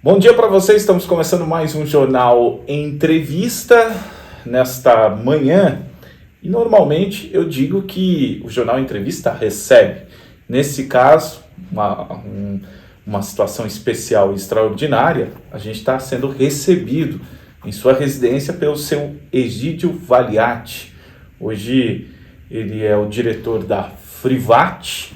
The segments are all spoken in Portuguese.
Bom dia para vocês, estamos começando mais um Jornal Entrevista nesta manhã. E normalmente eu digo que o Jornal Entrevista recebe. Nesse caso, uma situação especial e extraordinária, a gente está sendo recebido em sua residência pelo seu Egídio Valiati. Hoje ele é o diretor da Frivat,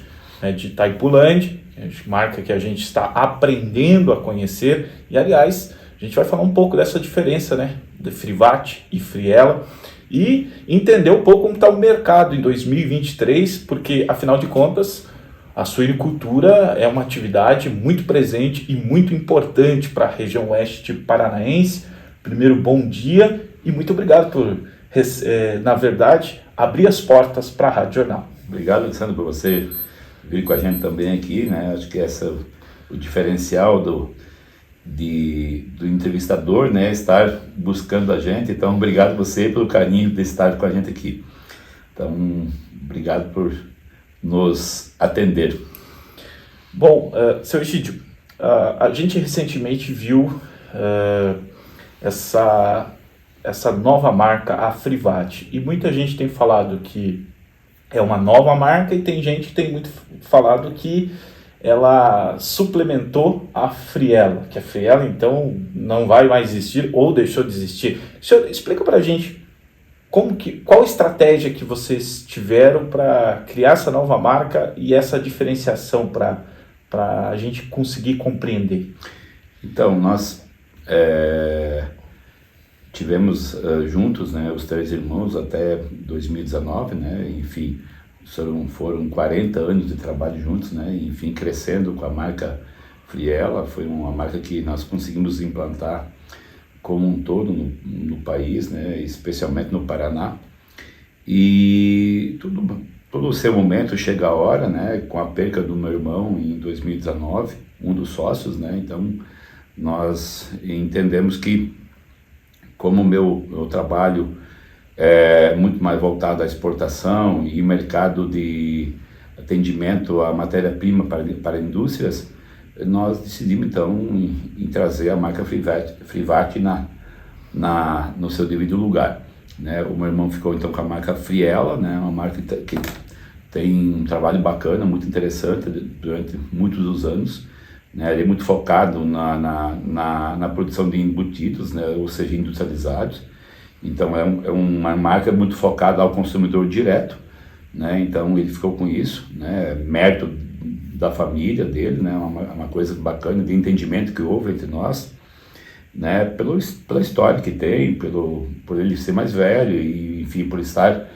de Itaipulândia, marca que a gente está aprendendo a conhecer. E aliás, a gente vai falar um pouco dessa diferença, de Frivat e Friela, e entender um pouco como está o mercado em 2023, porque afinal de contas a suinicultura é uma atividade muito presente e muito importante para a região oeste paranaense. Primeiro, bom dia e muito obrigado por, na verdade, abrir as portas para a Rádio Jornal. Obrigado, Alexandre, por você vir com a gente também aqui, Acho que o diferencial do entrevistador, estar buscando a gente. Então, obrigado você pelo carinho de estar com a gente aqui. Então, obrigado por nos atender. Bom, seu Egídio, a gente recentemente viu essa nova marca, a Frivat, e muita gente tem falado que é uma nova marca e tem gente que tem muito falado que ela suplementou a Friela, que a Friela então não vai mais existir ou deixou de existir. Senhor, explica pra gente qual estratégia que vocês tiveram para criar essa nova marca e essa diferenciação para a gente conseguir compreender. Então, nós tivemos juntos, os três irmãos até 2019, enfim, foram 40 anos de trabalho juntos, enfim, crescendo com a marca Friela. Foi uma marca que nós conseguimos implantar como um todo no país, especialmente no Paraná. E todo o seu momento chega a hora, com a perca do meu irmão em 2019, um dos sócios, então nós entendemos que, como o meu trabalho é muito mais voltado à exportação e mercado de atendimento à matéria-prima para indústrias, nós decidimos então em trazer a marca Frivat no seu devido lugar. O meu irmão ficou então com a marca Friela, uma marca que tem um trabalho bacana, muito interessante durante muitos dos anos. Ele é muito focado na produção de embutidos, ou seja, industrializados. Então é uma marca muito focada ao consumidor direto, então ele ficou com isso, mérito da família dele, uma coisa bacana de entendimento que houve entre nós, pela história que tem, por ele ser mais velho e, enfim, por estar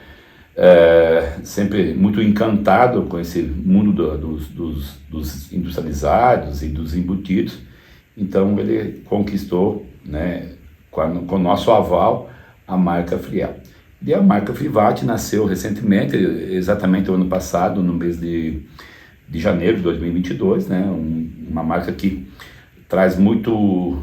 sempre muito encantado com esse mundo dos industrializados e dos embutidos. Então ele conquistou, com o nosso aval, a marca Friela. E a marca Frivat nasceu recentemente, exatamente o ano passado, no mês de janeiro de 2022, uma marca que traz muito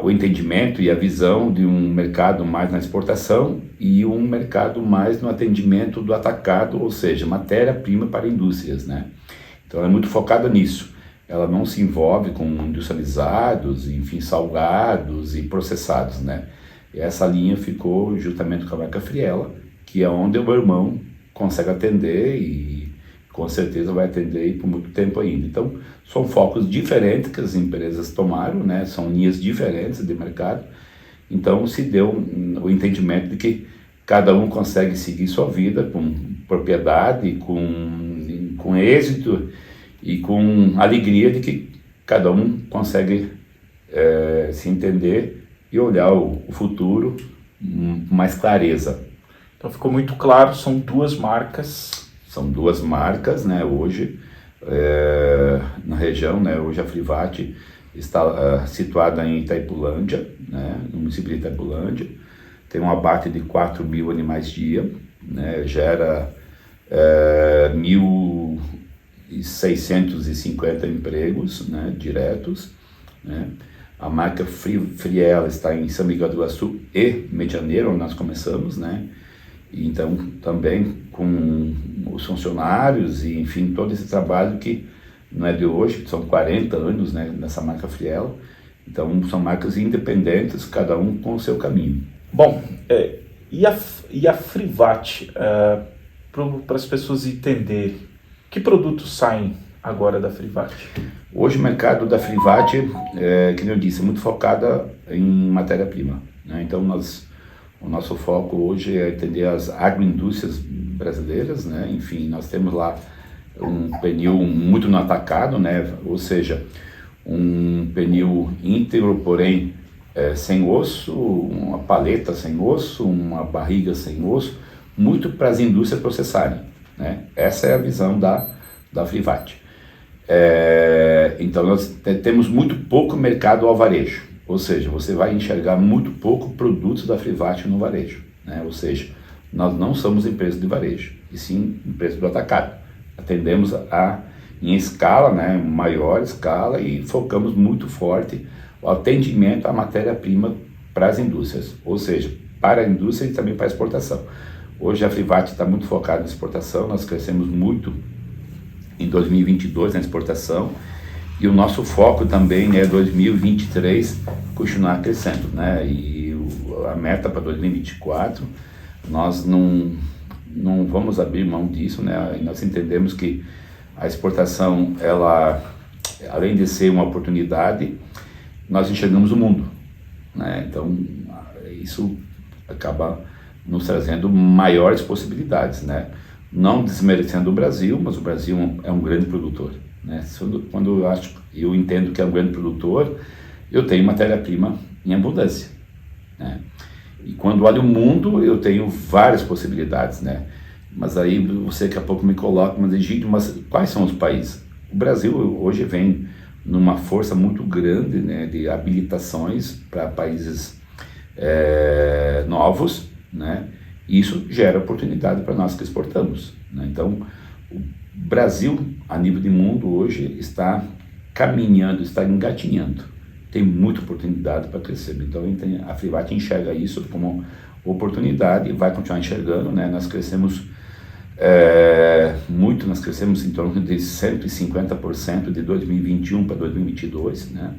o entendimento e a visão de um mercado mais na exportação e um mercado mais no atendimento do atacado, ou seja, matéria-prima para indústrias, Então ela é muito focada nisso. Ela não se envolve com industrializados, enfim, salgados e processados, E essa linha ficou justamente com a marca Friela, que é onde o meu irmão consegue atender e com certeza vai atender por muito tempo ainda. Então, são focos diferentes que as empresas tomaram, São linhas diferentes de mercado. Então, se deu o entendimento de que cada um consegue seguir sua vida com propriedade, com êxito e com alegria de que cada um consegue se entender e olhar o futuro com mais clareza. Então ficou muito claro, são duas marcas. São duas marcas, hoje, na região, hoje a Frivat está situada em Itaipulândia, no município de Itaipulândia. Tem um abate de 4.000 animais dia, gera 1.650 empregos, diretos, A marca Friela está em São Miguel do Iguaçu e Medianeira, onde nós começamos, E então também com os funcionários e, enfim, todo esse trabalho que não é de hoje, são 40 anos, né, nessa marca Friello. Então são marcas independentes, cada um com o seu caminho. Bom, e a Frivat, para as pessoas entenderem, que produtos saem agora da Frivat? Hoje o mercado da Frivat, como eu disse, é muito focada em matéria-prima, né? Então o nosso foco hoje é atender as agroindústrias brasileiras, né? Enfim, nós temos lá um pneu muito no atacado, né? Ou seja, um pneu íntegro, porém sem osso, uma paleta sem osso, uma barriga sem osso, muito para as indústrias processarem, né? Essa é a visão da Frivat. Então nós temos muito pouco mercado ao varejo, ou seja, você vai enxergar muito pouco produtos da Frivat no varejo, né? Ou seja, nós não somos empresa de varejo, e sim empresa do atacado. Atendemos em escala, né, maior escala, e focamos muito forte o atendimento à matéria-prima para as indústrias, ou seja, para a indústria e também para a exportação. Hoje a Frivat está muito focada na exportação, nós crescemos muito em 2022 na exportação, e o nosso foco também é 2023 continuar crescendo, né? E a meta para 2024, nós não vamos abrir mão disso, né? E nós entendemos que a exportação, ela, além de ser uma oportunidade, nós enxergamos o mundo, né? Então isso acaba nos trazendo maiores possibilidades, né? Não desmerecendo o Brasil, mas o Brasil é um grande produtor, né? Quando eu entendo que é um grande produtor, eu tenho matéria-prima em abundância, né? E quando olho o mundo, eu tenho várias possibilidades, né? Mas aí você daqui a pouco me coloca, mas Egídio, mas quais são os países? O Brasil hoje vem numa força muito grande, né, de habilitações para países novos, né? Isso gera oportunidade para nós que exportamos, né? Então, o Brasil, a nível de mundo, hoje está caminhando, está engatinhando. Tem muita oportunidade para crescer. Então, a Frivat enxerga isso como oportunidade e vai continuar enxergando, né? Nós crescemos muito, nós crescemos em torno de 150% de 2021 para 2022, né?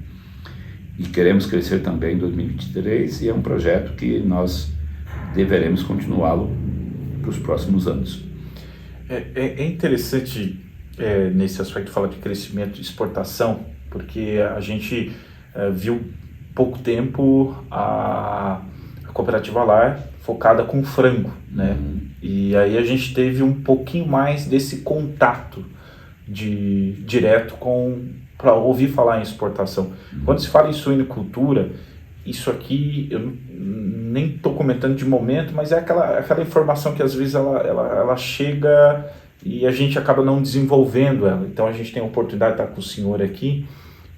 E queremos crescer também em 2023, e é um projeto que nós deveremos continuá-lo para os próximos anos. É interessante nesse aspecto falar de crescimento e exportação, porque a gente viu pouco tempo a Cooperativa Lar focada com frango, né? E aí a gente teve um pouquinho mais desse contato direto para ouvir falar em exportação. Quando se fala em suinocultura, isso aqui eu nem estou comentando de momento, mas é aquela informação que às vezes ela chega e a gente acaba não desenvolvendo ela. Então a gente tem a oportunidade de estar com o senhor aqui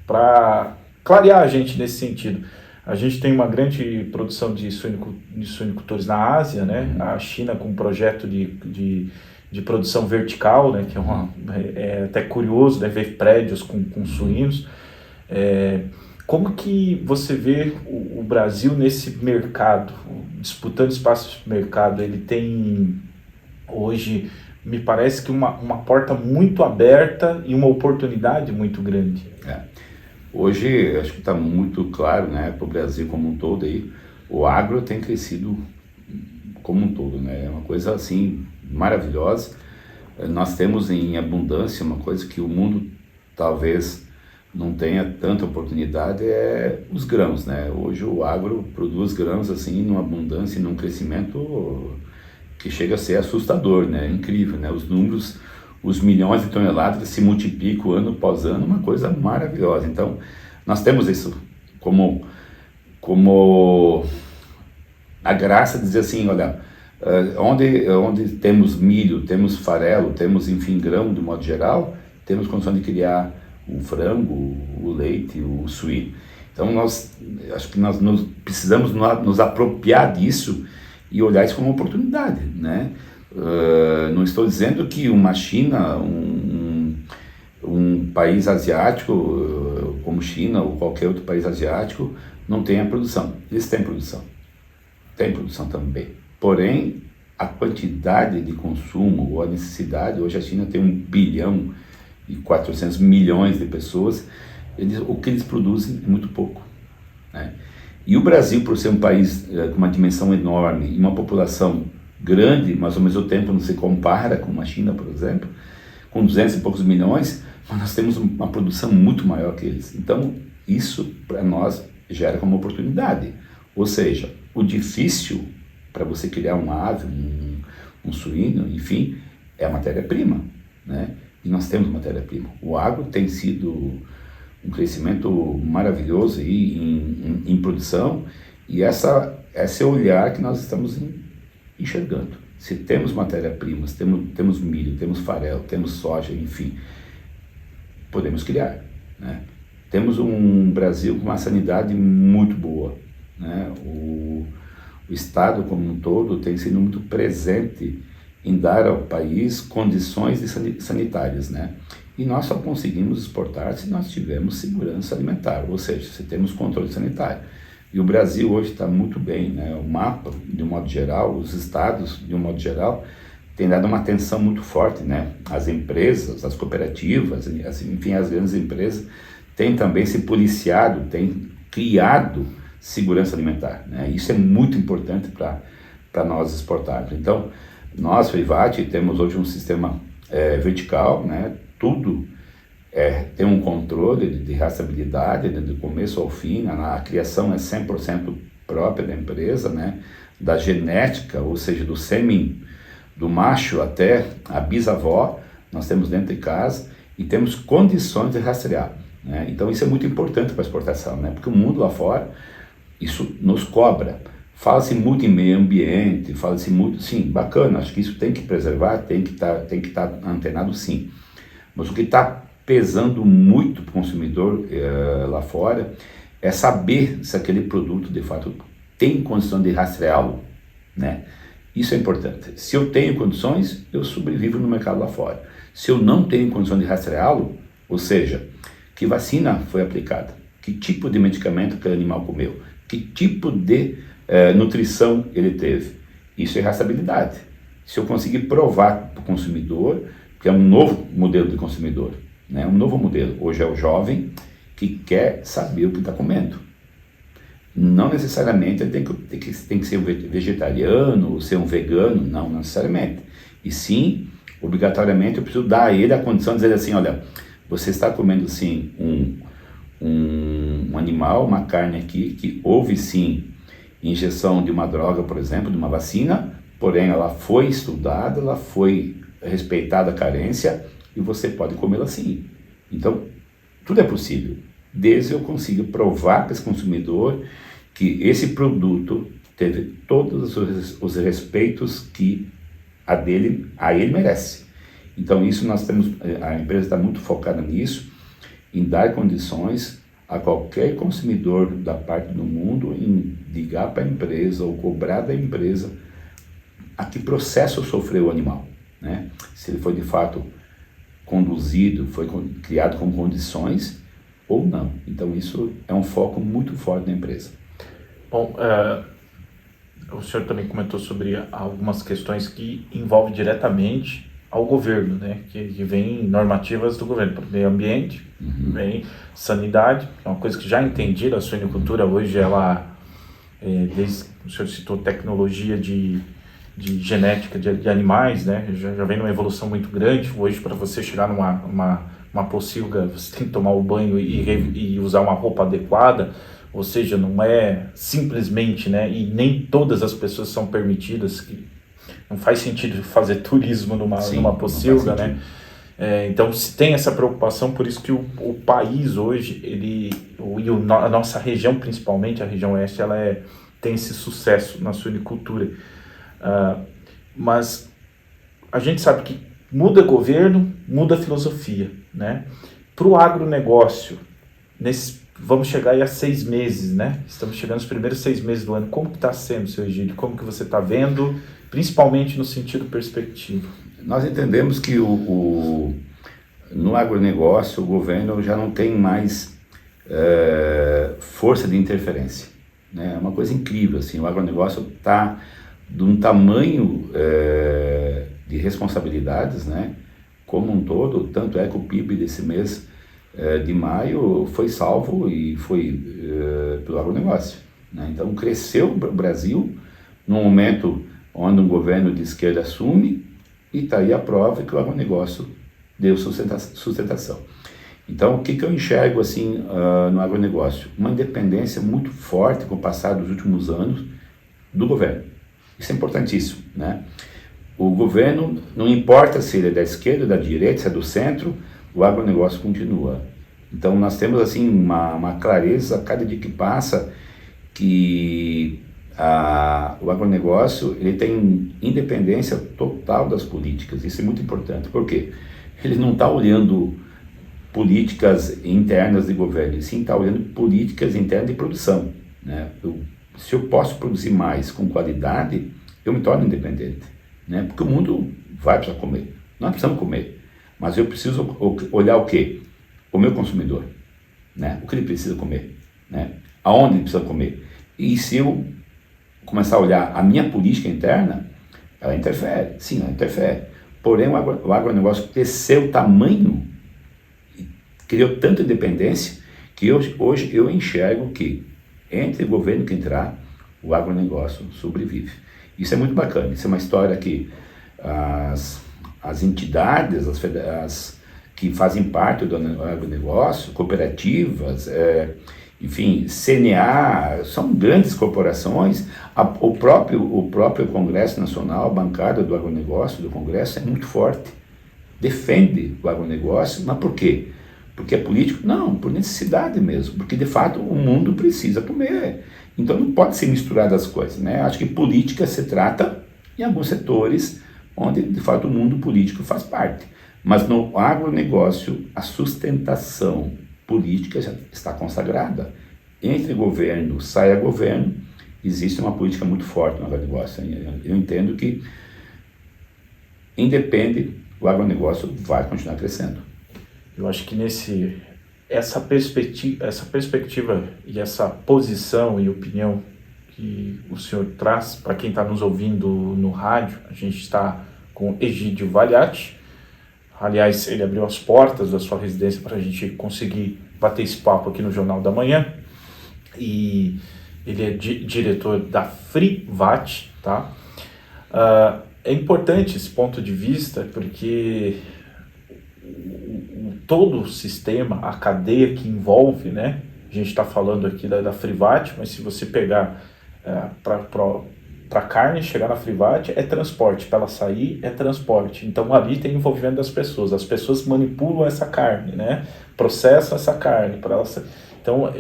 para clarear a gente nesse sentido. A gente tem uma grande produção de suinicultores na Ásia, né? A China com um projeto de produção vertical, né? Que é até curioso, né? Ver prédios com suínos. Como que você vê o Brasil nesse mercado, disputando espaço de mercado? Ele tem hoje, me parece que uma porta muito aberta e uma oportunidade muito grande. Hoje, acho que está muito claro, né, para o Brasil como um todo, aí, o agro tem crescido como um todo, né? É uma coisa assim maravilhosa. Nós temos em abundância uma coisa que o mundo talvez não tenha tanta oportunidade, é os grãos, né? Hoje o agro produz grãos assim numa abundância e num crescimento que chega a ser assustador, né? Incrível, né? Os números, os milhões de toneladas se multiplicam ano após ano, uma coisa maravilhosa. Então, nós temos isso como a graça de dizer assim, olha, onde temos milho, temos farelo, temos, enfim, grão de modo geral, temos condição de criar o frango, o leite, o suíno. Então, acho que nós precisamos nos apropriar disso e olhar isso como uma oportunidade, né? Não estou dizendo que uma China, um país asiático como China ou qualquer outro país asiático não tenha produção. Eles têm produção. Tem produção também. Porém, a quantidade de consumo ou a necessidade, hoje a China tem 1 bilhão e 400 milhões de pessoas, o que eles produzem é muito pouco, né? E o Brasil, por ser um país com uma dimensão enorme e uma população grande, mas ao mesmo tempo não se compara com a China, por exemplo, com 200 e poucos milhões, mas nós temos uma produção muito maior que eles. Então, isso para nós gera como oportunidade. Ou seja, o difícil para você criar uma ave, um suíno, enfim, é a matéria-prima, né? E nós temos matéria-prima. O agro tem sido um crescimento maravilhoso aí em produção, e esse olhar que nós estamos enxergando. Se temos matéria-primas, temos milho, temos farelo, temos soja, enfim, podemos criar, né? Temos um Brasil com uma sanidade muito boa, né? O Estado como um todo tem sido muito presente em dar ao país condições sanitárias, né? E nós só conseguimos exportar se nós tivermos segurança alimentar, ou seja, se temos controle sanitário. E o Brasil hoje está muito bem, né? O mapa, de um modo geral, os estados, de um modo geral, tem dado uma atenção muito forte, né? As empresas, as cooperativas, enfim, as grandes empresas têm também se policiado, têm criado segurança alimentar, né? Isso é muito importante para nós exportarmos. Então, nós, Feivate, temos hoje um sistema vertical, né? Tudo tem um controle de rastreabilidade, do começo ao fim, a criação é 100% própria da empresa, né? Da genética, ou seja, do sêmen, do macho até a bisavó, nós temos dentro de casa e temos condições de rastrear, né? Então isso é muito importante para a exportação, né? Porque o mundo lá fora, isso nos cobra. Fala-se muito em meio ambiente, fala-se muito, sim, bacana, acho que isso tem que preservar, tem que estar antenado, sim. Mas o que está pesando muito para o consumidor lá fora é saber se aquele produto, de fato, tem condição de rastreá-lo, né? Isso é importante. Se eu tenho condições, eu sobrevivo no mercado lá fora. Se eu não tenho condição de rastreá-lo, ou seja, que vacina foi aplicada, que tipo de medicamento aquele animal comeu, que tipo de nutrição ele teve, isso é rastreabilidade. Se eu conseguir provar para o consumidor, que é um novo modelo de consumidor, né? Um novo modelo, hoje é o jovem que quer saber o que está comendo. Não necessariamente ele tem que ser um vegetariano ou ser um vegano, não necessariamente. E sim, obrigatoriamente eu preciso dar a ele a condição de dizer assim, olha, você está comendo sim um animal, uma carne aqui, que houve sim injeção de uma droga, por exemplo, de uma vacina, porém ela foi estudada, ela foi respeitada a carência e você pode comê-la sim. Então, tudo é possível, desde eu consiga provar para esse consumidor que esse produto teve todos os respeitos que a ele merece. Então isso nós temos, a empresa está muito focada nisso, em dar condições a qualquer consumidor da parte do mundo em ligar para a empresa ou cobrar da empresa a que processo sofreu o animal, né? Se ele foi de fato conduzido, foi criado com condições ou não. Então isso é um foco muito forte da empresa. Bom, o senhor também comentou sobre algumas questões que envolvem diretamente ao governo, né? Que vem normativas do governo, para o meio ambiente, vem sanidade, que é uma coisa que já entendi, a suinicultura hoje ela, desde o senhor citou tecnologia de genética de animais, né? Já vem numa evolução muito grande. Hoje, para você chegar numa pocilga, você tem que tomar o banho e usar uma roupa adequada, ou seja, não é simplesmente, né? E nem todas as pessoas são permitidas, que não faz sentido fazer turismo numa pocilga, né? Então, se tem essa preocupação, por isso que o país hoje, a nossa região, principalmente a região oeste, ela tem esse sucesso na suinicultura. Mas a gente sabe que muda governo, muda filosofia, né? Para o agronegócio, vamos chegar aí a 6 meses, né? Estamos chegando nos primeiros 6 meses do ano. Como que está sendo, seu Egídio? Como que você está vendo, principalmente no sentido perspectivo? Nós entendemos que no agronegócio o governo já não tem mais força de interferência, né? É uma coisa incrível, assim, o agronegócio está de um tamanho de responsabilidades, né? como um todo, tanto é que o PIB desse mês de maio foi salvo e foi pelo agronegócio, né? Então cresceu o Brasil num momento onde um governo de esquerda assume, e está aí a prova que o agronegócio deu sustentação. Então, o que eu enxergo assim no agronegócio? Uma independência muito forte com o passar dos últimos anos do governo. Isso é importantíssimo, né? O governo, não importa se ele é da esquerda, da direita, se é do centro, o agronegócio continua. Então, nós temos assim uma clareza a cada dia que passa que o agronegócio ele tem independência total das políticas. Isso é muito importante. Por quê? Ele não está olhando políticas internas de governo, e sim está olhando políticas internas de produção, né? Se eu posso produzir mais com qualidade, eu me torno independente, né? Porque o mundo vai precisar comer. Nós precisamos comer, mas eu preciso olhar o quê? O meu consumidor, né? O que ele precisa comer, né? Aonde ele precisa comer. E se eu começar a olhar a minha política interna, ela interfere, sim, ela interfere. Porém, o agronegócio cresceu tamanho, criou tanta independência, que hoje eu enxergo que, entre o governo que entrar, o agronegócio sobrevive. Isso é muito bacana, isso é uma história que as entidades, que fazem parte do agronegócio, cooperativas, enfim, CNA, são grandes corporações. O próprio Congresso Nacional, a bancada do agronegócio do Congresso é muito forte, defende o agronegócio, mas por quê? Porque é político? Não, por necessidade mesmo, porque de fato o mundo precisa comer. Então não pode ser misturado as coisas, né? Acho que política se trata em alguns setores onde de fato o mundo político faz parte. Mas no agronegócio, a sustentação política já está consagrada. Entre governo, saia governo, existe uma política muito forte no agronegócio. Eu entendo que, independe, o agronegócio vai continuar crescendo. Eu acho que essa perspectiva e essa posição e opinião que o senhor traz para quem está nos ouvindo no rádio, a gente está com Egídio Valiati. Aliás, ele abriu as portas da sua residência para a gente conseguir bater esse papo aqui no Jornal da Manhã. E ele é diretor da Frivat, tá? É importante esse ponto de vista porque todo o sistema, a cadeia que envolve, né? A gente está falando aqui da Frivat, mas se você pegar para carne chegar na Frivat é transporte, para ela sair é transporte. Então ali tem envolvimento das pessoas. As pessoas manipulam essa carne, né? Processam essa carne para ela sair. Então,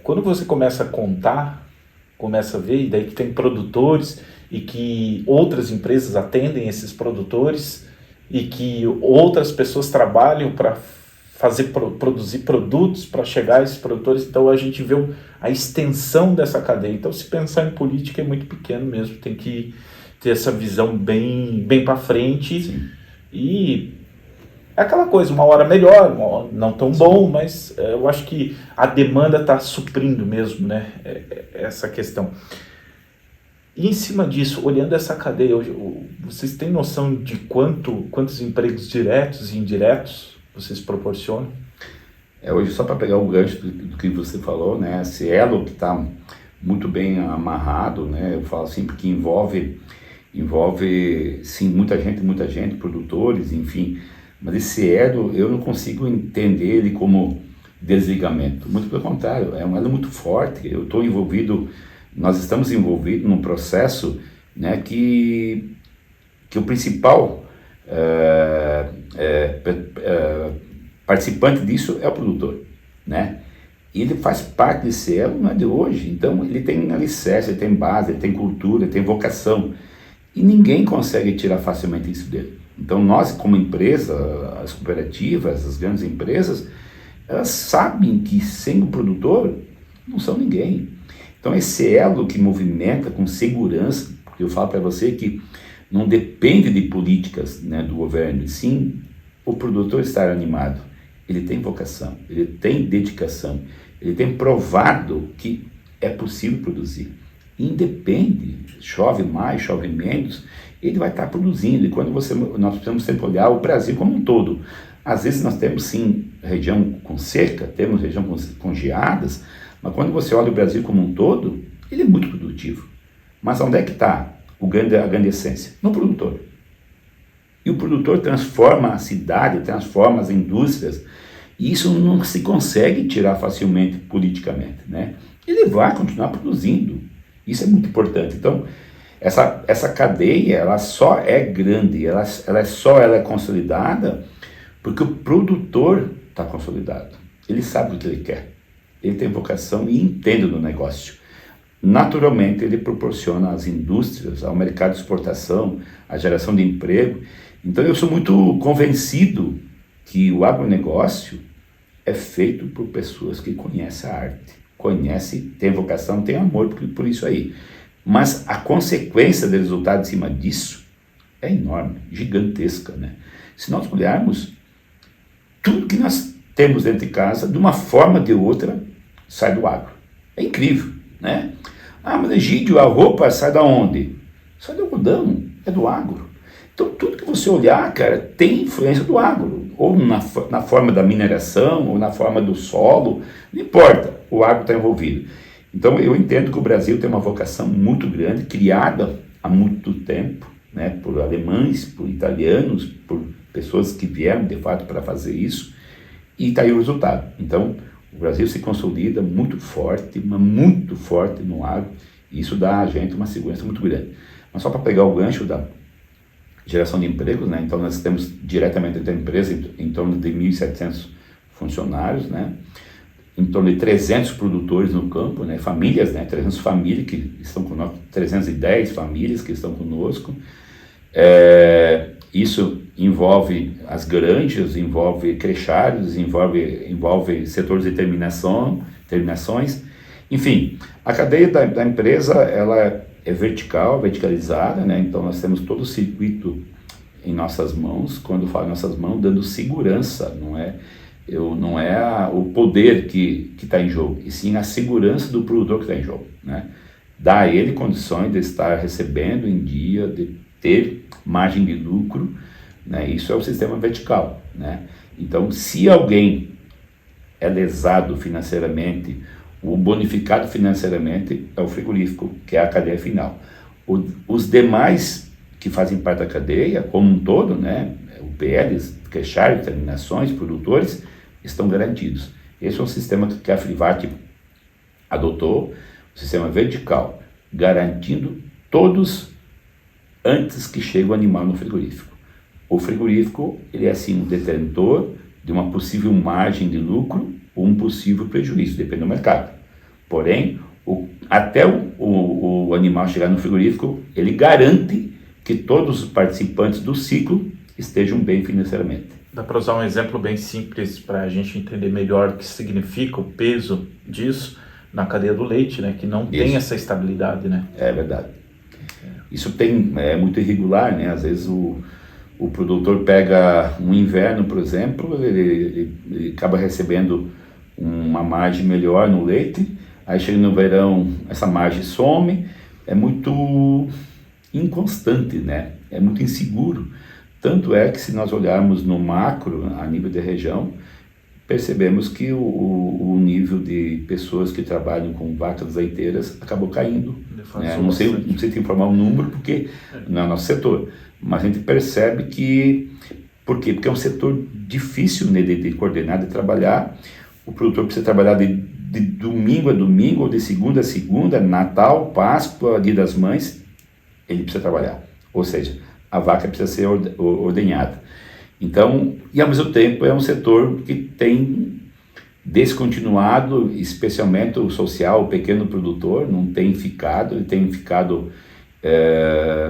quando você começa a contar, começa a ver, e daí que tem produtores e que outras empresas atendem esses produtores e que outras pessoas trabalham para produzir produtos para chegar a esses produtores. Então a gente vê a extensão dessa cadeia. Então se pensar em política é muito pequeno mesmo, tem que ter essa visão bem para frente. Sim. E é aquela coisa, uma hora melhor, uma hora não tão bom, mas eu acho que a demanda está suprindo mesmo, né, essa questão. E em cima disso, olhando essa cadeia, hoje, vocês têm noção de quantos empregos diretos e indiretos vocês proporcionam? Hoje, só para pegar o gancho do que você falou, né, esse elo que está muito bem amarrado, né, eu falo sempre que envolve sim, muita gente, produtores, enfim, mas esse elo eu não consigo entender ele como desligamento, muito pelo contrário, é um elo muito forte. Nós estamos envolvidos num processo, né, que o principal participante disso é o produtor, né? E ele faz parte desse elo, não é de hoje. Então ele tem alicerce, ele tem base, ele tem cultura, ele tem vocação, e ninguém consegue tirar facilmente isso dele. Então nós, como empresa, as cooperativas, as grandes empresas, elas sabem que sem o produtor não são ninguém. Então esse elo que movimenta com segurança, porque eu falo para você que não depende de políticas, né, do governo, sim o produtor estar animado. Ele tem vocação, ele tem dedicação, ele tem provado que é possível produzir. Independe, chove mais, chove menos, ele vai estar produzindo. E nós precisamos sempre olhar o Brasil como um todo. Às vezes nós temos sim região com seca, temos região com geadas, mas quando você olha o Brasil como um todo, ele é muito produtivo. Mas onde é que está a grande essência? No produtor. E o produtor transforma a cidade, transforma as indústrias, e isso não se consegue tirar facilmente politicamente, né? Ele vai continuar produzindo. Isso é muito importante. Então, essa cadeia, ela só é grande, ela é consolidada porque o produtor está consolidado. Ele sabe o que ele quer. Ele tem vocação e entende do negócio. Naturalmente, ele proporciona às indústrias, ao mercado de exportação, a geração de emprego. Então, eu sou muito convencido que o agronegócio é feito por pessoas que conhecem a arte. Tem vocação, tem amor por isso aí. Mas a consequência do resultado em cima disso é enorme, gigantesca, né? Se nós olharmos, tudo que nós temos dentro de casa, de uma forma ou de outra, sai do agro. É incrível, né? Ah, mas Egídio, a roupa sai da onde? Sai do algodão, é do agro. Então, tudo que você olhar, cara, tem influência do agro. Ou na forma da mineração, ou na forma do solo, não importa, o agro está envolvido. Então, eu entendo que o Brasil tem uma vocação muito grande, criada há muito tempo, né, por alemães, por italianos, por pessoas que vieram, de fato, para fazer isso, e está aí o resultado. Então, o Brasil se consolida muito forte, mas muito forte no agro, e isso dá a gente uma segurança muito grande. Mas só para pegar o gancho da geração de empregos, né? Então nós temos diretamente dentro da empresa em torno de 1.700 funcionários, né? Em torno de 300 produtores no campo, né? Famílias, né? 300 famílias que estão conosco, 310 famílias que estão conosco. Isso envolve as granjas, envolve crechários, envolve setores de terminações, enfim, a cadeia da empresa, ela é verticalizada, né? Então nós temos todo o circuito em nossas mãos. Quando eu falo em nossas mãos, dando segurança, não é o poder que está em jogo, e sim a segurança do produtor que está em jogo, né? Dá a ele condições de estar recebendo em dia, de ter margem de lucro, né? Isso é o sistema vertical, né? Então, se alguém é lesado financeiramente, o bonificado financeiramente é o frigorífico, que é a cadeia final. Os demais que fazem parte da cadeia, como um todo, né, o PLs, crechários, terminações, produtores, estão garantidos. Esse é um sistema que a Frivat adotou, o sistema vertical, garantindo todos antes que chegue o animal no frigorífico. O frigorífico, ele é assim um detentor de uma possível margem de lucro ou um possível prejuízo, depende do mercado. Porém, até o animal chegar no frigorífico, ele garante que todos os participantes do ciclo estejam bem financeiramente. Dá para usar um exemplo bem simples para a gente entender melhor o que significa o peso disso na cadeia do leite, né? Que não tem essa estabilidade, né? É verdade. Isso é muito irregular, né? Às vezes o produtor pega um inverno, por exemplo, ele acaba recebendo uma margem melhor no leite, aí chega no verão, essa margem some, é muito inconstante, né? É muito inseguro. Tanto é que se nós olharmos no macro, a nível de região, percebemos que o nível de pessoas que trabalham com vacas leiteiras acabou caindo. Né? Não sei te informar um número, porque não é nosso setor, mas a gente percebe que... Por quê? Porque é um setor difícil, né, de coordenar, de trabalhar. O produtor precisa trabalhar de domingo a domingo, ou de segunda a segunda, Natal, Páscoa, Dia das Mães, ele precisa trabalhar. Ou seja, a vaca precisa ser ordenhada. Então, e ao mesmo tempo é um setor que tem descontinuado, especialmente o social, o pequeno produtor, ele tem ficado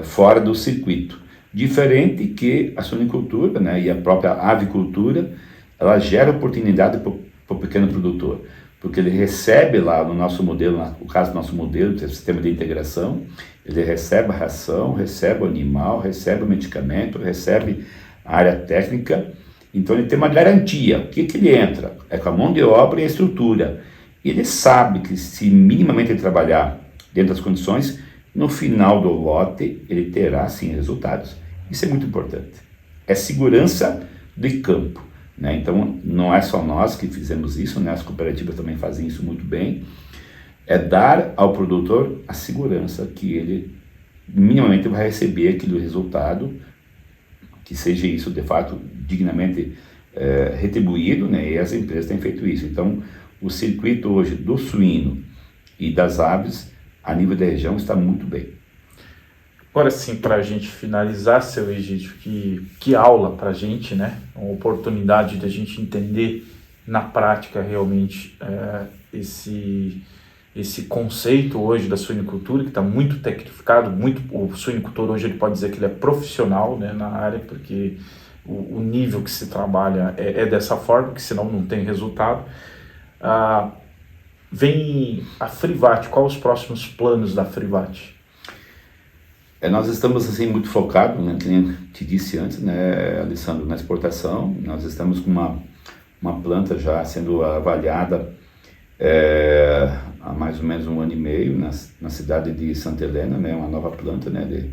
fora do circuito. Diferente que a suinicultura, né, e a própria avicultura, ela gera oportunidade para o pequeno produtor, porque ele recebe lá no nosso modelo, no caso do nosso modelo, que é o sistema de integração, ele recebe a ração, recebe o animal, recebe o medicamento, recebe a área técnica, então ele tem uma garantia. O que ele entra? É com a mão de obra e a estrutura. Ele sabe que se minimamente ele trabalhar dentro das condições, no final do lote ele terá sim resultados. Isso é muito importante. É segurança de campo, né? Então não é só nós que fizemos isso, né? As cooperativas também fazem isso muito bem. É dar ao produtor a segurança que ele minimamente vai receber aquele resultado, que seja isso de fato dignamente retribuído, né? E as empresas têm feito isso. Então o circuito hoje do suíno e das aves a nível da região está muito bem. Agora sim, para a gente finalizar, seu Egídio, que aula para a gente, né? Uma oportunidade de a gente entender na prática realmente esse conceito hoje da suinicultura, que está muito tecnificado, o suinicultor hoje ele pode dizer que ele é profissional, né, na área, porque o nível que se trabalha é dessa forma, que senão não tem resultado. Vem a Frivat, quais os próximos planos da Frivat? Nós estamos assim muito focados, né, que nem te disse antes, né, Alessandro, na exportação. Nós estamos com uma planta já sendo avaliada há mais ou menos 1 ano e meio na cidade de Santa Helena, né, uma nova planta, né,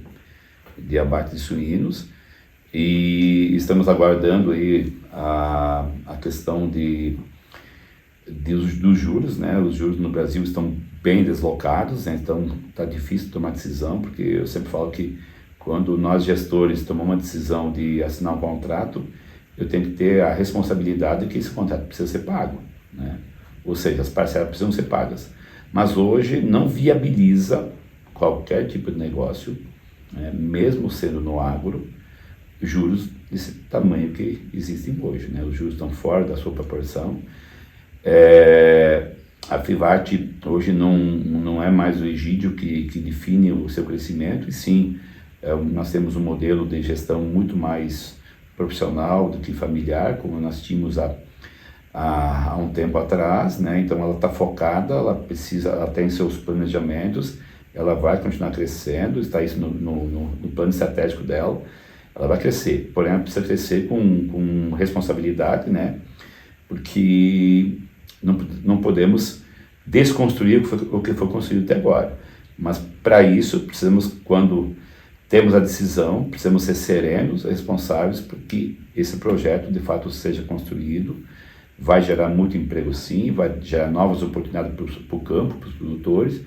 de abate de suínos, e estamos aguardando aí a questão dos juros, né? Os juros no Brasil estão bem deslocados, né? Então está difícil tomar decisão, porque eu sempre falo que quando nós gestores tomamos uma decisão de assinar um contrato, eu tenho que ter a responsabilidade de que esse contrato precisa ser pago, né? Ou seja, as parcelas precisam ser pagas. Mas hoje não viabiliza qualquer tipo de negócio, né? Mesmo sendo no agro, juros desse tamanho que existem hoje, né? Os juros estão fora da sua proporção. A Frivat hoje não é mais o Egídio que define o seu crescimento, e sim, nós temos um modelo de gestão muito mais profissional do que familiar, como nós tínhamos há um tempo atrás, né? Então ela está focada, ela tem seus planejamentos, ela vai continuar crescendo, está isso no plano estratégico dela, ela vai crescer, porém ela precisa crescer com responsabilidade, né? Porque não podemos desconstruir o que foi construído até agora. Mas para isso, precisamos, quando temos a decisão, precisamos ser serenos, responsáveis, para que esse projeto de fato seja construído. Vai gerar muito emprego sim, vai gerar novas oportunidades para o campo, para os produtores,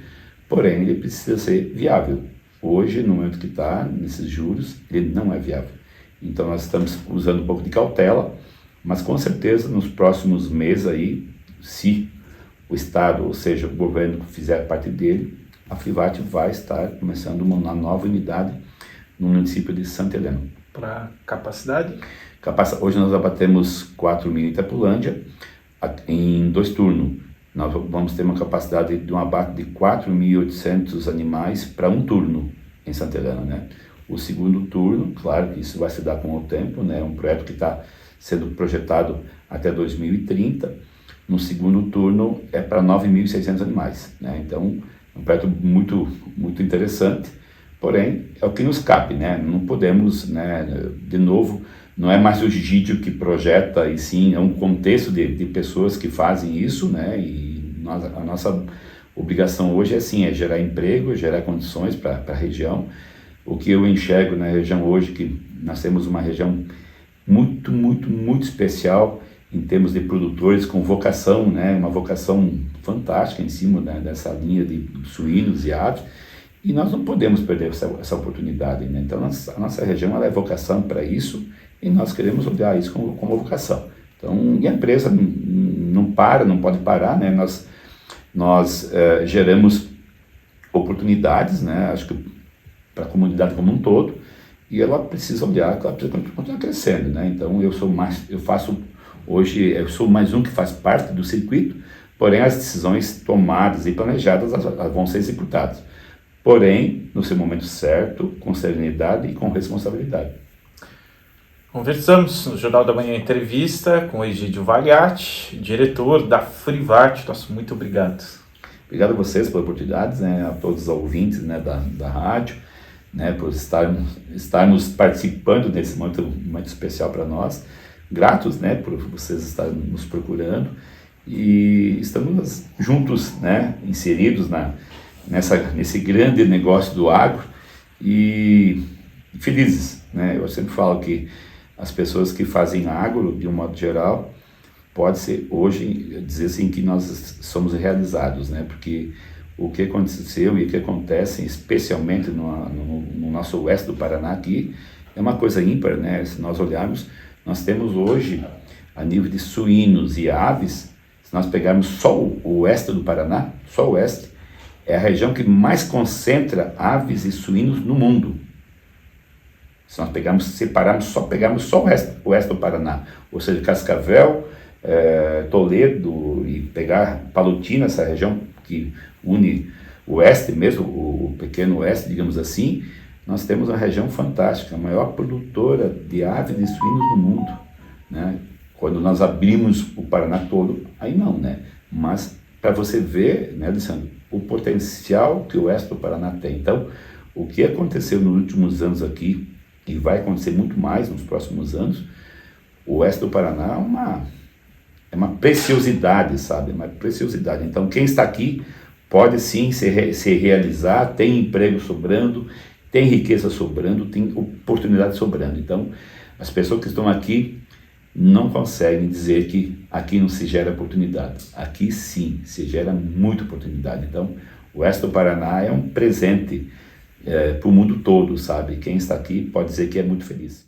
porém ele precisa ser viável. Hoje, no momento que está, nesses juros, ele não é viável. Então nós estamos usando um pouco de cautela, mas com certeza nos próximos meses aí, se o Estado, ou seja, o governo fizer parte dele, a Frivat vai estar começando uma nova unidade no município de Santa Helena. Para capacidade? Hoje nós abatemos 4.000 em Itapulândia, em 2 turnos. Nós vamos ter uma capacidade de um abate de 4.800 animais para 1 turno em Santa Helena, né? O segundo turno, claro que isso vai se dar com o tempo, né? É um projeto que está sendo projetado até 2030. No segundo turno é para 9.600 animais, né? Então é um projeto muito, muito interessante, porém é o que nos cabe, né? Não podemos, né? De novo, não é mais o Egídio que projeta, e sim é um contexto de pessoas que fazem isso, né? E a nossa obrigação hoje é gerar emprego, gerar condições para a região. O que eu enxergo na região hoje, que nós temos uma região muito, muito, muito especial em termos de produtores com vocação, né? Uma vocação fantástica em cima, né, dessa linha de suínos e aves, e nós não podemos perder essa oportunidade, né? Então a nossa região ela é vocação para isso, e nós queremos olhar isso como vocação. Então, e a empresa não pode parar, né? Nós geramos oportunidades, né? Acho que para a comunidade como um todo, e ela precisa olhar que ela precisa continuar crescendo, né? Então eu sou mais um que faz parte do circuito, porém as decisões tomadas e planejadas elas vão ser executadas, porém no seu momento certo, com serenidade e com responsabilidade. Conversamos no Jornal da Manhã entrevista com o Egídio Valiati, diretor da Frivat. Nosso muito obrigado. Obrigado a vocês pela oportunidade, né, a todos os ouvintes, né, da rádio, né, por estarmos participando desse momento especial para nós. Gratos, né, por vocês estarem nos procurando, e estamos juntos, né, inseridos nesse grande negócio do agro e felizes, né? Eu sempre falo que as pessoas que fazem agro, de um modo geral, pode ser hoje dizer assim que nós somos realizados, né? Porque o que aconteceu e o que acontece, especialmente no nosso oeste do Paraná aqui, é uma coisa ímpar, né? Se nós olharmos, nós temos hoje, a nível de suínos e aves, se nós pegarmos só o oeste do Paraná, só o oeste, é a região que mais concentra aves e suínos no mundo. Se nós pegarmos só o oeste do Paraná, ou seja, Cascavel, Toledo e pegar Palotina, essa região que une o oeste mesmo, o pequeno oeste, digamos assim, nós temos uma região fantástica, a maior produtora de aves e suínos do mundo, né? Quando nós abrimos o Paraná todo, aí não, né? Mas para você ver, né, Alessandro, o potencial que o oeste do Paraná tem. Então, o que aconteceu nos últimos anos aqui, e vai acontecer muito mais nos próximos anos, o oeste do Paraná é uma preciosidade, sabe? Uma preciosidade. Então, quem está aqui pode sim se realizar, tem emprego sobrando, tem riqueza sobrando, tem oportunidade sobrando. Então, as pessoas que estão aqui não conseguem dizer que aqui não se gera oportunidade. Aqui sim, se gera muita oportunidade. Então, o oeste do Paraná é um presente para o mundo todo, sabe? Quem está aqui pode dizer que é muito feliz.